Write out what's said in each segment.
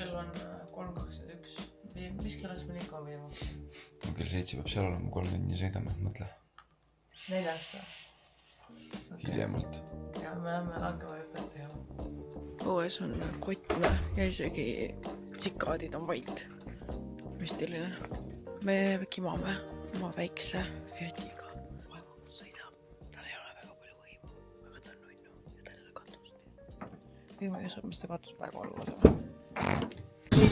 kell on 3:21. Mis kellast me liikuma viima? Kell 7 peab seal olema, 3 tundi sõidame, mõtle. 4. Hiljemalt. Ja me lähme langeva hüpet tegema. Õues on kottne ja isegi tsikaadid on vait. Müstiline. Me kimame oma väikse Fiatiga. Vaevu sõidab. Tal ei ole väga palju võimu. Aga ta on nunnu ja tal ei ole katust. Võime ju saab, mis ta katus praegu olla lasema.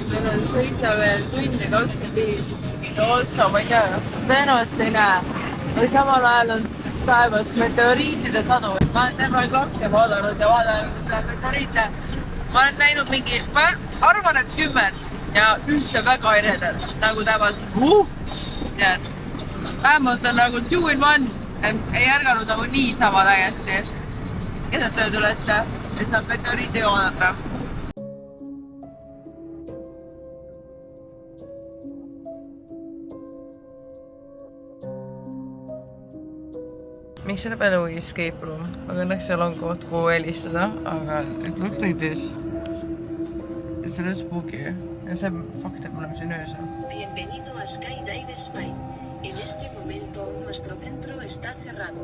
Meil on sõita veel tunde 25. Also, ma ei tea, tõenäoliselt ei näe. Või samal ajal on päevas meteoriitide sadu. Ma olen terve klakke vaadanud ja vaadanud meteoriite. Ma olen näinud mingi, ma arvan, et 10 ja üldse väga eredat. Nagu tavaliselt, vähemalt on nagu 2 in 1. Ei ärganud nagu niisama täiesti. Keset tööd ülesse, et saab meteoriiti vaadata. Miks selle peale või escape room? Aga õnneks seal on koht, kuhu helistada, aga it looks like this. See on spooky. Ja see fakt, et me oleme siin öös. Bienvenido a Skydive Spain. En este momento nuestro centro está cerrado.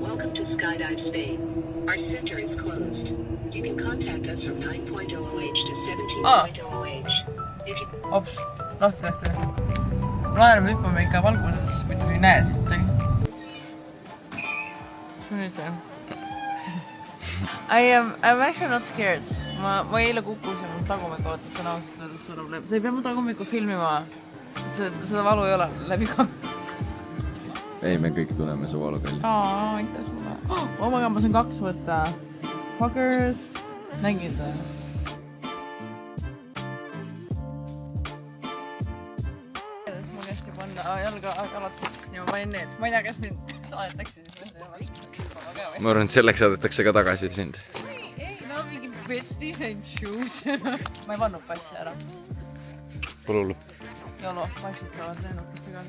Welcome to Skydive Spain. Our center is closed. You can contact us from 9.00H to 17.00H. Ops, lahti lähti. Laename hüppame ikka valguses, sest muidu ei näe siit. I'm actually not scared. Ma eile kukkusin, ma tagumikku ootasin ausalt surub läbi. Sa ei pea mu tagumikku filmima. Seda valu ei ole läbi ka. Ei, me kõik tunneme su valu kalli. Aitäh sulle. Oh my god, ma saan 2 võtta. Fuckers. Nägid või? Ma kästi panna jalga alatsid ja ma panin need. Ma ei tea, kes mind saadetakse siis. Ma arvan, et selleks saadetakse ka tagasi sind. Ei, no mingi bitch decent shoes. Ma ei pannud passi ära. Pole hullu. Jolo, passid peavad lennukisse ka.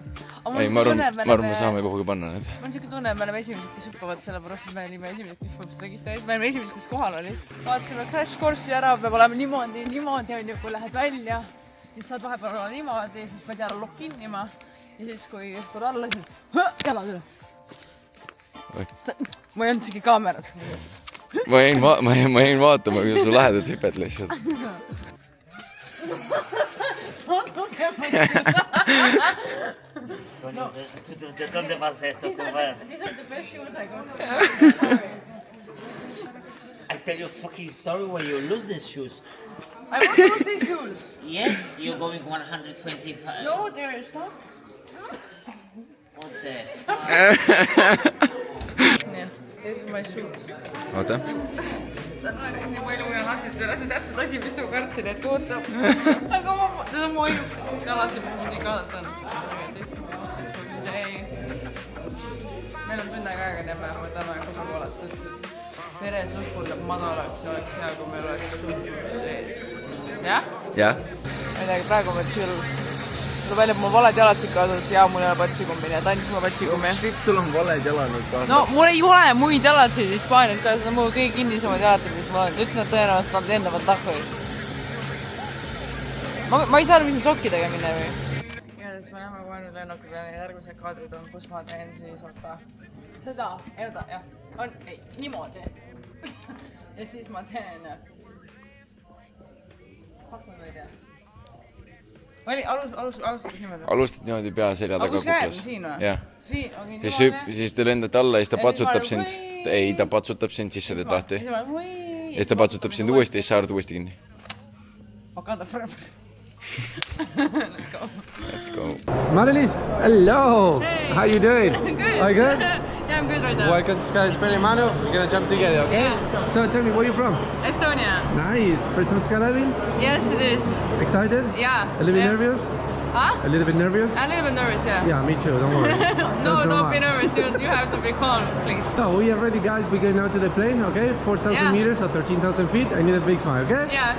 Ei, ma arvan, me saame kuhugi panna need. Ma on siuke tunne, et me oleme esimesed, kes hüppavad sellepärast, et me olime esimesed, kes võivad registreerida. Me oleme esimesed, kes kohal olid. Vaatasime crash course'i ära, peab olema niimoodi, on ju, kui lähed välja. Siis saad vahepeal olla niimoodi, siis pead ära lock-innima. Ja siis, kui õhkud alla, siis jalad üles. Ma ei olnud isegi kaameras. Ma jäin vaatama, kuidas su lähedad hüpet lihtsalt. ¿Dónde vas esto? These are the best shoes I got. I tell you fucking sorry when you lose these shoes. I want to lose these shoes. Yes, you're going 125. No, there is not. What the fuck? This is my suit. Oota. Ta naeris nii palju ja lahtid peale, see täpselt asi, mis ma kartsin, et ootab. Aga see on mu ainuks jalasib, mis nii kaasas on. Meil on tünne käega nebe, ma täna kui ma oled ütlesin, veresuhkur läheb madalaks ja oleks hea, kui meil oleks suhkur sees. Jah? Jah. Ma ei teagi, praegu ma chill. Tuleb välja, et mul valed jalad siin kaasas ja mul ei ole patsikummi, nii et andis mulle patsikummi. Siit sul on valed jalanud kaasas. No, mul ei ole muid jalatsid Hispaanias ka, seda mul kõige kinnisemad jalatsid, mis ma olen. Ütlesin, et tõenäoliselt nad lendavad tahvõi. Ma ei saa mis sokkidega minna või? Ja siis me lähme kohe nüüd lennuki peale ja järgmised kaadrid on, kus ma teen siis oota. Seda, ei oota, jah. On, ei, niimoodi. Ja siis ma teen. Fuck ma ei tea. Alustad niimoodi? Alustad niimoodi pea selja taga kuklas. Aga kus käed siin või? Jah. Siis te lendate alla ja siis ta patsutab sind. Ei, ta patsutab sind, siis sa teed lahti. Ja siis ta patsutab sind uuesti ja siis sa haarad uuesti kinni. Wakanda forever. Let's go. Let's go. Marilise, hello. Hey. How you doing? Good. Are you good? Yeah, I'm good right now. Welcome to Sky Spain, Manu. We're gonna jump together, okay? Yeah. So tell me, where are you from? Estonia. Nice. First time skydiving? Yes, it is. Excited? Yeah. A little bit Yeah. nervous? Huh? A little bit nervous? A little bit nervous, yeah. Yeah, me too. Don't worry. No, That's don't be normal. nervous. You have to be calm, please. So we are ready, guys. We're going now to the plane, okay? 4,000 Yeah. meters or 13,000 feet. I need a big smile, okay? Yeah.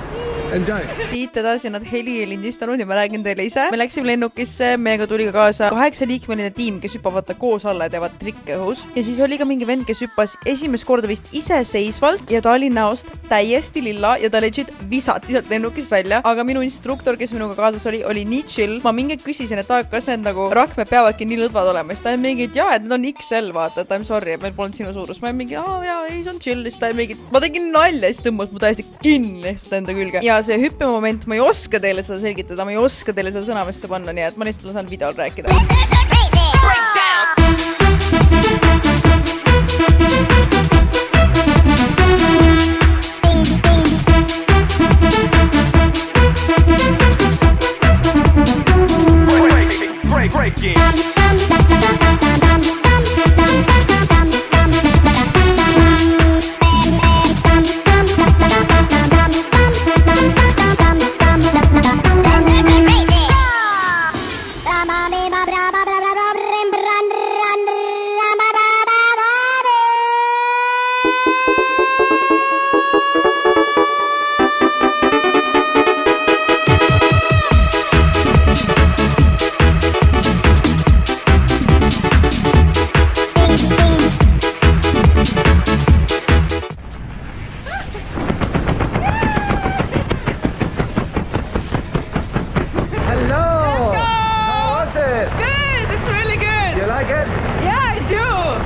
Enjoy. Siit edasi nad heli ei lindistanud ja ma räägin teile ise. Me läksime lennukisse, meiega tuli ka kaasa 8-liikmeline tiim, kes hüppavad koos alla ja teevad trikke õhus. Ja siis oli ka mingi vend, kes hüppas esimest korda vist iseseisvalt ja ta oli näost täiesti lilla ja ta legit visati sealt lennukist välja. Aga minu instruktor, kes minuga kaasas oli nii chill. Ma mingi küsisin, et kas need nagu rakmed peavadki nii lõdvad olema. Siis ta oli mingi, et jaa, et need on XL, vaata, et I'm sorry, et meil polnud sinu suurus. Ma olin mingi, jaa, ei, see on chill. Siis ta oli mingi, ma tegin nalja, siis tõmbas mu täiesti kinni enda külge. Ja see hüppemoment, ma ei oska teile seda selgitada, ma ei oska teile seda sõnamesse panna, nii et ma lihtsalt lasen videol rääkida.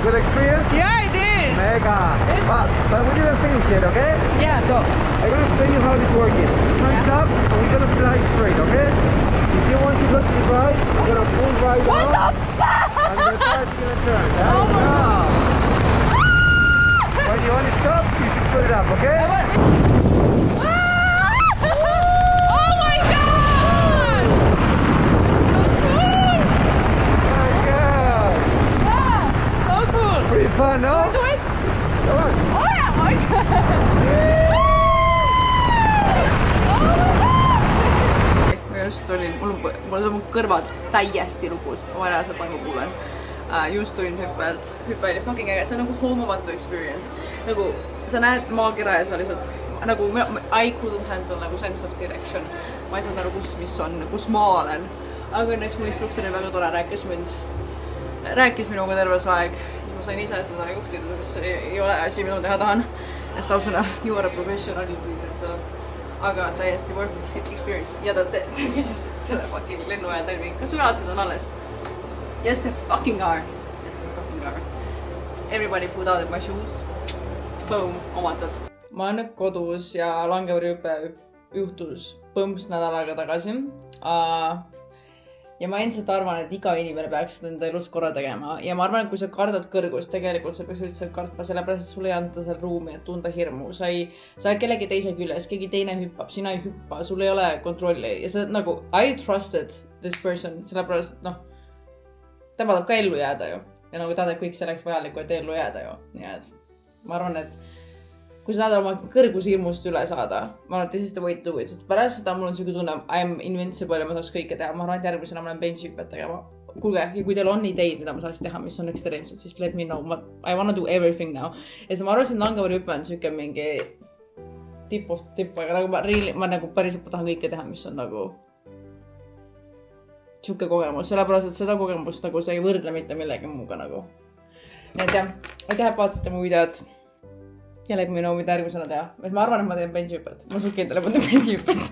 Good experience? Yeah, I did. Mega. But we didn't finish yet, okay? Yeah. So, I'm going to explain you how this works. Hands up, and we're going to fly straight, okay? If you want to go to the right, we're going to pull right What down. the fuck? And the car's going to turn. There Oh you my go. When you want to stop, you should put it up, okay? Oh my god! So cool! Pretty fun, no? Do it! Come on. Oh my god! Ma just tulin, mul on kõrvad täiesti lukus, ma reaalselt ma kuulen. Just tulin hüppelt, hüppe oli fucking äge, see on nagu hoomamatu experience. Nagu sa näed maakera ja sa lihtsalt nagu I couldn't handle nagu sense of direction. Ma ei saanud aru, mis on, kus ma olen. Aga õnneks mu instruktor oli väga tore, rääkis minuga terve see aeg. Siis ma sain ise seda juhtida, sest ei ole asi, mida teha tahan. Ja siis ausõna, you are a professional, aga täiesti worth experience. Ja ta küsis selle fucking lennuajal tervi, kas üleatsed on alles? Yes, they fucking are. Yes, they fucking are. Everybody put out my shoes. Boom, omatad. Ma olen nüüd kodus ja langevõrjüpe juhtus põmps nädalaga tagasi. Ja ma endiselt arvan, et iga inimene peaks enda elus korra tegema. Ja ma arvan, et kui sa kardad kõrgust, tegelikult sa peaks üldse kartma, sellepärast, et sulle ei anta seal ruumi, et tunda hirmu. Sa oled kellegi teise küljes, keegi teine hüppab, sina ei hüppa, sul ei ole kontrolli. Ja sa nagu, I trusted this person, sellepärast, et noh, tema tahab ka ellu jääda ju. Ja nagu ta teeb kõik selleks vajalikku, et ellu jääda ju. Nii et ma arvan, et kui sa tahad oma kõrgushirmust üle saada, ma arvan, et this is the way to do it, sest pärast seda mul on selline tunne, I am invincible ja ma saaks kõike teha. Ma arvan, et järgmisena ma olen bench-hüppet tegema. Kuulge, ja kui teil on ideid, mida ma saaks teha, mis on ekstreemsed, siis let me know. I wanna do everything now. Ja ma arvan, et langevõrjüpe on selline mingi tipp, aga nagu ma nagu päriselt tahan kõike teha, mis on nagu siuke kogemus, sellepärast, et seda kogemust nagu sa ei võrdle mitte millegi muuga nagu. Nii et jah, aitäh, et vaatasite mu videot. Ja läbi minu mida järgmisena teha. Ma arvan, et ma teen bench-hüppet. Ma sulle kindlasti teen bench-hüppet.